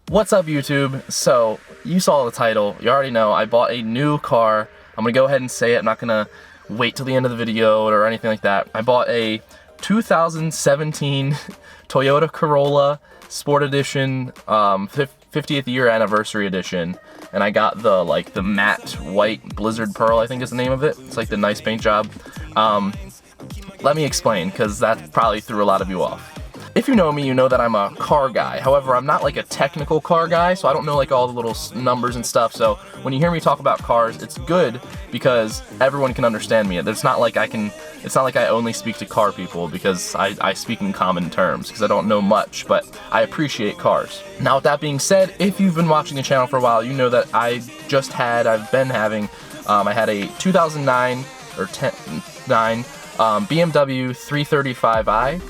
What's up, YouTube? So, you saw the title, you already know, I bought a new car. I'm gonna go ahead and say it, I'm not gonna wait till the end of the video or anything like that. I bought a 2017 Toyota Corolla Sport Edition, 50th year anniversary edition, and I got the matte white Blizzard Pearl, I think is the name of it. It's like the nice paint job. Let me explain, because that probably threw a lot of you off. If you know me, you know that I'm a car guy. However, I'm not like a technical car guy, so I don't know like all the little numbers and stuff. So when you hear me talk about cars, it's good because everyone can understand me. It's not like I only speak to car people, because I speak in common terms because I don't know much, but I appreciate cars. Now, with that being said, if you've been watching the channel for a while, you know that I had a 2009 or 9 BMW 335i.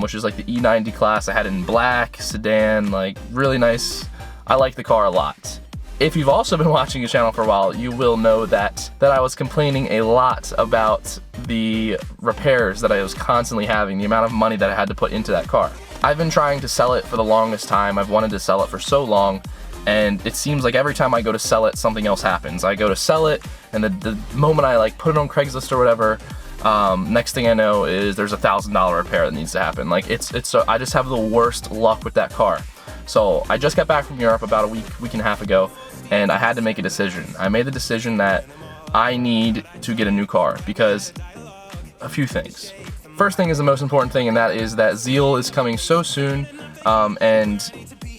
Which is like the E90 class. I had it in black, sedan, like really nice. I like the car a lot. If you've also been watching the channel for a while, you will know that I was complaining a lot about the repairs that I was constantly having, the amount of money that I had to put into that car. I've been trying to sell it for the longest time. I've wanted to sell it for so long, and it seems like every time I go to sell it, something else happens. I go to sell it, and the moment I like put it on Craigslist or whatever, next thing I know is there's $1,000 repair that needs to happen. Like I just have the worst luck with that car. So I just got back from Europe about a week and a half ago, and I had to make a decision. I made the decision that I need to get a new car because a few things. First thing is the most important thing, and that is that Zeal is coming so soon, and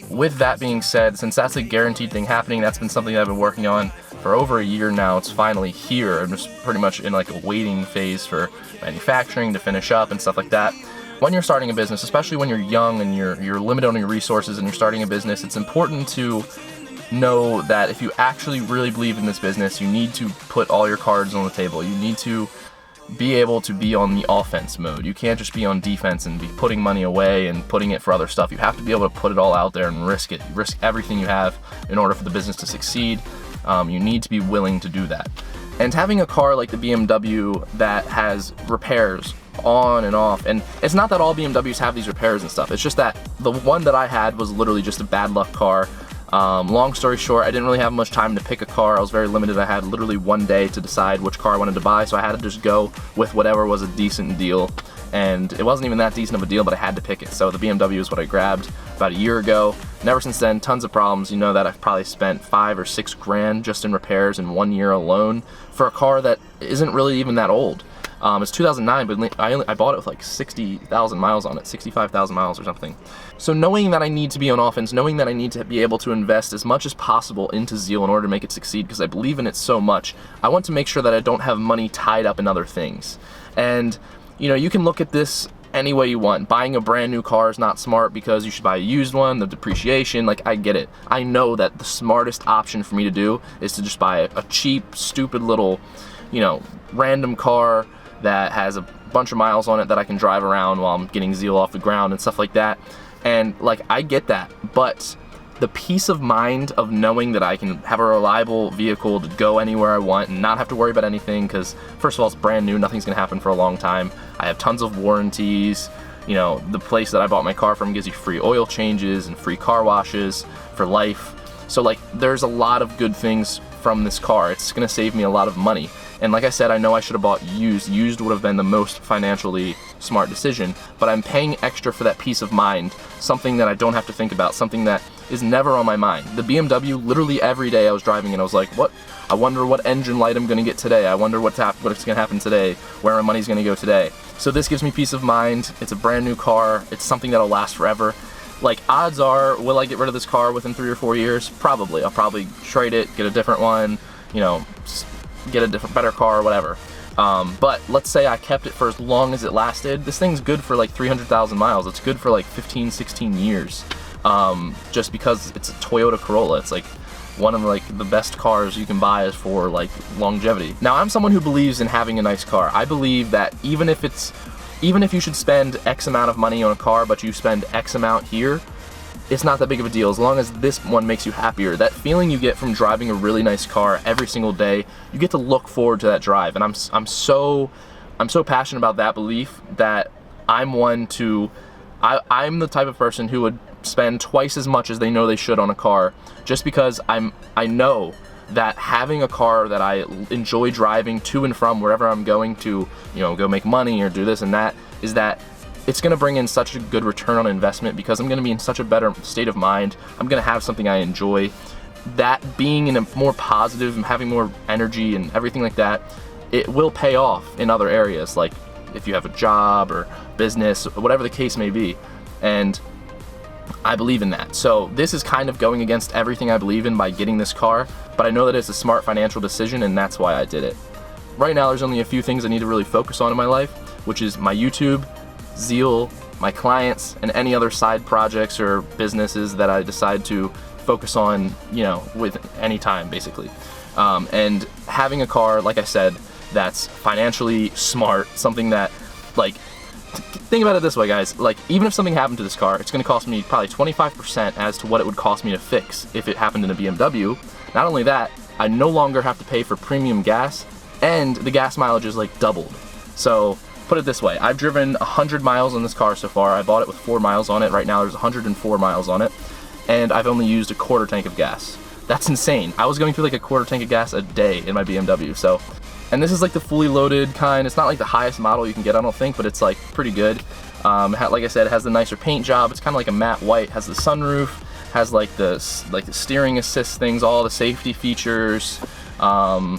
with that being said, since that's a guaranteed thing happening, that's been something that I've been working on for over a year now. It's finally here. I'm just pretty much in like a waiting phase for manufacturing to finish up and stuff like that. When you're starting a business, especially when you're young and you're limited on your resources and you're starting a business, it's important to know that if you actually really believe in this business, you need to put all your cards on the table. You need to be able to be on the offense mode. You can't just be on defense and be putting money away and putting it for other stuff. You have to be able to put it all out there and risk it. Risk everything you have in order for the business to succeed. You need to be willing to do that. And having a car like the BMW that has repairs on and off, and it's not that all BMWs have these repairs and stuff, it's just that the one that I had was literally just a bad luck car. Long story short, I didn't really have much time to pick a car. I was very limited. I had literally one day to decide which car I wanted to buy, so I had to just go with whatever was a decent deal. And it wasn't even that decent of a deal, but I had to pick it. So the BMW is what I grabbed about a year ago. And ever since then, tons of problems. You know that I've probably spent $5 or $6 grand just in repairs in 1 year alone for a car that isn't really even that old. It's 2009, but I bought it with like 60,000 miles on it, 65,000 miles or something. So knowing that I need to be on offense, knowing that I need to be able to invest as much as possible into Zeal in order to make it succeed, because I believe in it so much, I want to make sure that I don't have money tied up in other things. And you know, you can look at this any way you want. Buying a brand new car is not smart because you should buy a used one, the depreciation, like I get it. I know that the smartest option for me to do is to just buy a cheap, stupid little, you know, random car that has a bunch of miles on it that I can drive around while I'm getting Zeal off the ground and stuff like that. And like, I get that, but the peace of mind of knowing that I can have a reliable vehicle to go anywhere I want and not have to worry about anything, because first of all, it's brand new, nothing's gonna happen for a long time. I have tons of warranties. You know, the place that I bought my car from gives you free oil changes and free car washes for life. So like, there's a lot of good things from this car. It's gonna save me a lot of money. And like I said, I know I should have bought used. Used would have been the most financially smart decision, but I'm paying extra for that peace of mind, something that I don't have to think about, something that is never on my mind. The BMW, literally every day I was driving and I was like, what? I wonder what engine light I'm gonna get today. I wonder what's gonna happen today, where my money's gonna go today. So this gives me peace of mind. It's a brand new car. It's something that'll last forever. Like, odds are, will I get rid of this car within 3 or 4 years? Probably. I'll probably trade it, get a different one, you know, get a better car or whatever. But let's say I kept it for as long as it lasted. This thing's good for like 300,000 miles. It's good for like 15, 16 years. Just because it's a Toyota Corolla. It's like one of like the best cars you can buy is for like longevity. Now, I'm someone who believes in having a nice car. I believe that even if you should spend X amount of money on a car, but you spend X amount here, it's not that big of a deal as long as this one makes you happier. That feeling you get from driving a really nice car every single day, you get to look forward to that drive. And I'm so passionate about that belief that I'm the type of person who would spend twice as much as they know they should on a car, just because I know that having a car that I enjoy driving to and from wherever I'm going to, go make money or do this and that, is that it's going to bring in such a good return on investment, because I'm going to be in such a better state of mind. I'm going to have something I enjoy. That being in a more positive and having more energy and everything like that, it will pay off in other areas, like if you have a job or business, whatever the case may be. And I believe in that. So this is kind of going against everything I believe in by getting this car, but I know that it's a smart financial decision, and that's why I did it. Right now, there's only a few things I need to really focus on in my life, which is my YouTube, Zeal, my clients, and any other side projects or businesses that I decide to focus on, with any time, basically. And having a car, like I said, that's financially smart, something that, like, think about it this way, guys, like, even if something happened to this car, it's going to cost me probably 25% as to what it would cost me to fix if it happened in a BMW. Not only that, I no longer have to pay for premium gas, and the gas mileage is like doubled. So put it this way, I've driven 100 miles on this car so far. I bought it with 4 miles on it. Right now there's 104 miles on it, and I've only used a quarter tank of gas. That's insane. I was going through like a quarter tank of gas a day in my BMW. So, and this is like the fully loaded kind. It's not like the highest model you can get, I don't think, but it's like pretty good. Like I said, it has the nicer paint job. It's kind of like a matte white. Has the sunroof, has like the steering assist things, all the safety features, all,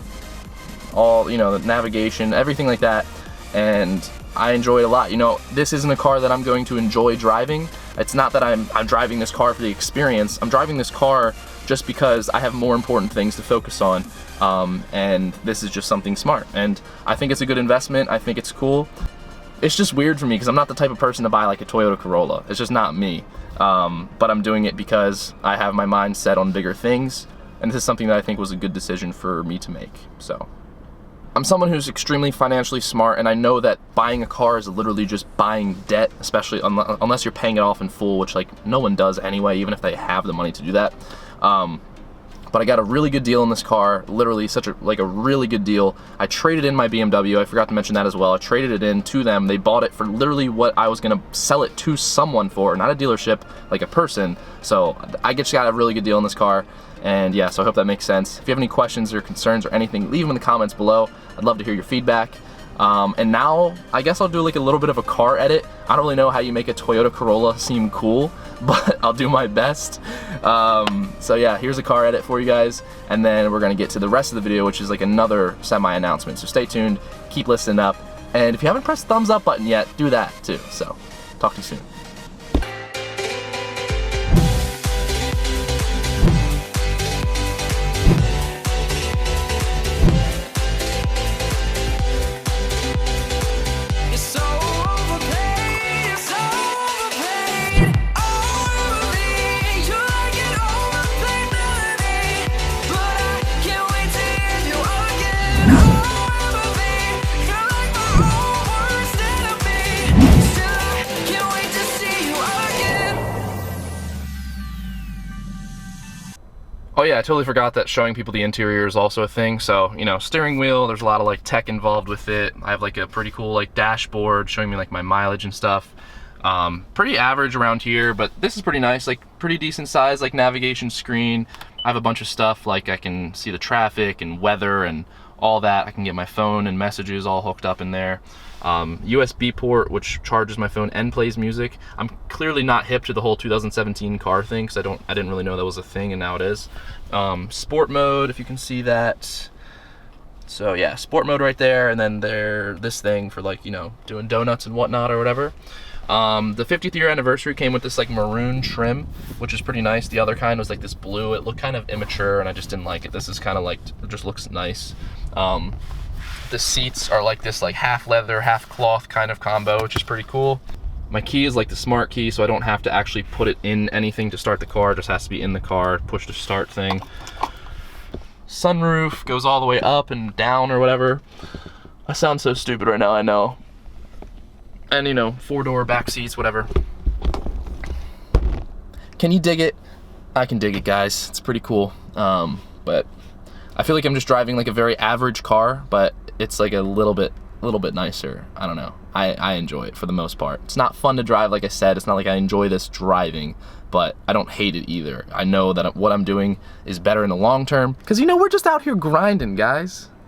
the navigation, everything like that. And I enjoy it a lot. This isn't a car that I'm going to enjoy driving. It's not that I'm driving this car for the experience. I'm driving this car just because I have more important things to focus on. And this is just something smart. And I think it's a good investment. I think it's cool. It's just weird for me because I'm not the type of person to buy like a Toyota Corolla. It's just not me. But I'm doing it because I have my mind set on bigger things. And this is something that I think was a good decision for me to make. So I'm someone who's extremely financially smart, and I know that buying a car is literally just buying debt, especially unless you're paying it off in full, which like no one does anyway, even if they have the money to do that. But I got a really good deal on this car, literally a really good deal. I traded in my BMW, I forgot to mention that as well. I traded it in to them. They bought it for literally what I was gonna sell it to someone for, not a dealership, like a person. So I just got a really good deal on this car. And yeah, so I hope that makes sense. If you have any questions or concerns or anything, leave them in the comments below. I'd love to hear your feedback. And now, I guess I'll do like a little bit of a car edit. I don't really know how you make a Toyota Corolla seem cool, but I'll do my best. So yeah, here's a car edit for you guys, and then we're gonna get to the rest of the video, which is like another semi-announcement. So stay tuned, keep listening up, and if you haven't pressed the thumbs up button yet, do that too. So, talk to you soon. Oh yeah, I totally forgot that showing people the interior is also a thing. So, steering wheel, there's a lot of like tech involved with it. I have like a pretty cool like dashboard showing me like my mileage and stuff. Pretty average around here, but this is pretty nice, like pretty decent size, like navigation screen. I have a bunch of stuff, like I can see the traffic and weather and all that. I can get my phone and messages all hooked up in there. USB port, which charges my phone and plays music. I'm clearly not hip to the whole 2017 car thing, because I didn't really know that was a thing, and now it is. Sport mode, if you can see that. So yeah, sport mode right there, and then this thing for like, doing donuts and whatnot or whatever. The 50th year anniversary came with this like maroon trim, which is pretty nice. The other kind was like this blue. It looked kind of immature and I just didn't like it. This is kind of like, it just looks nice. The seats are like this like half leather, half cloth kind of combo, which is pretty cool. My key is like the smart key, so I don't have to actually put it in anything to start the car. It just has to be in the car, push the start thing. Sunroof goes all the way up and down or whatever. I sound so stupid right now, I know. And 4-door back seats, whatever. Can you dig it? I can dig it, guys. It's pretty cool. But I feel like I'm just driving like a very average car, but it's like a little bit little bit nicer. I don't know. I enjoy it for the most part. It's not fun to drive, like I said. It's not like I enjoy this driving, but I don't hate it either. I know that what I'm doing is better in the long term, because you know, we're just out here grinding, guys.